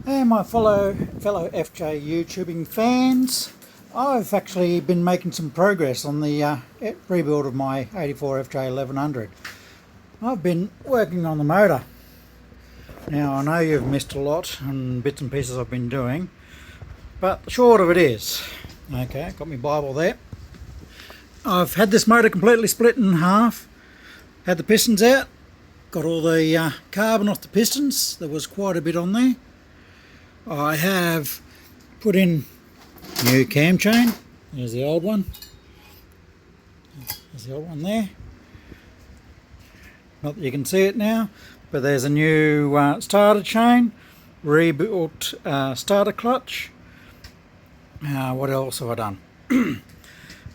Hey my fellow FJ YouTubing fans, I've actually been making some progress on the rebuild of my 84 FJ 1100. I've been working on the motor. Now I know you've missed a lot and bits and pieces I've been doing, but the short of it is, okay, got my Bible there. I've had this motor completely split in half, had the pistons out, got all the carbon off the pistons. There was quite a bit on there. I have put in new cam chain. There's the old one. There's the old one there. Not that you can see it now, but there's a new starter chain, rebuilt starter clutch. What else have I done?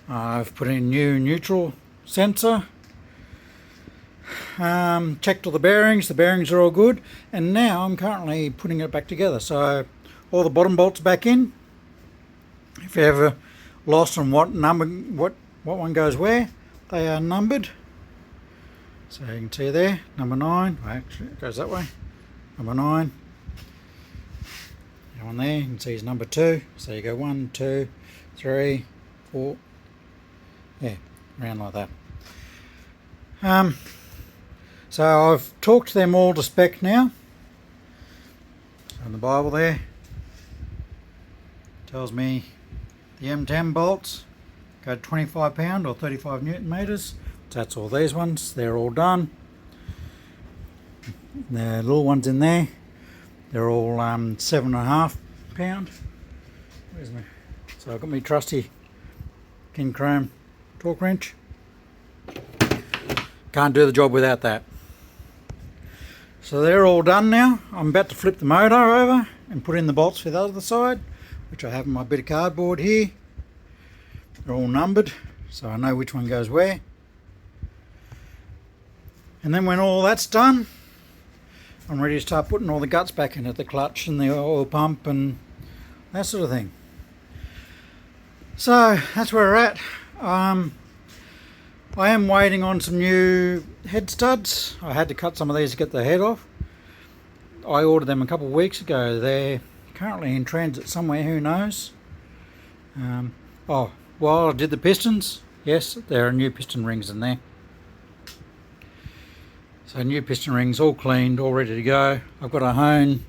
I've put in new neutral sensor. Checked all the bearings are all good, and now I'm currently putting it back together. So all the bottom bolts back in. If you're ever lost on what one goes where, they are numbered. So you can see there, number 9, actually it goes that way, number 9. That one there, you can see is number 2. So you go 1, 2, 3, 4, yeah, around like that. So I've torqued them all to spec now. So in the Bible there tells me the M10 bolts go to 25 pound or 35 Newton meters. So that's all these ones. They're all done. The little ones in there, they're all 7.5 pound. Where's my? So I've got my trusty King Chrome torque wrench. Can't do the job without that. So they're all done now. I'm about to flip the motor over and put in the bolts for the other side, which I have in my bit of cardboard here. They're all numbered, so I know which one goes where. And then when all that's done, I'm ready to start putting all the guts back into the clutch and the oil pump and that sort of thing. So that's where we're at. I am waiting on some new head studs. I had to cut some of these to get the head off. I ordered them a couple of weeks ago. They're currently in transit somewhere, who knows. While I did the pistons, yes, there are new piston rings in there. So new piston rings, all cleaned, all ready to go. I've got to hone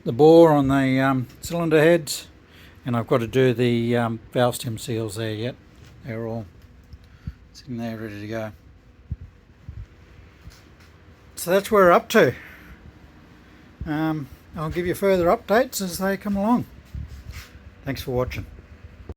the bore on the cylinder heads, and I've got to do the valve stem seals there yet. They're all sitting there ready to go. So that's where we're up to. I'll give you further updates as they come along. Thanks for watching.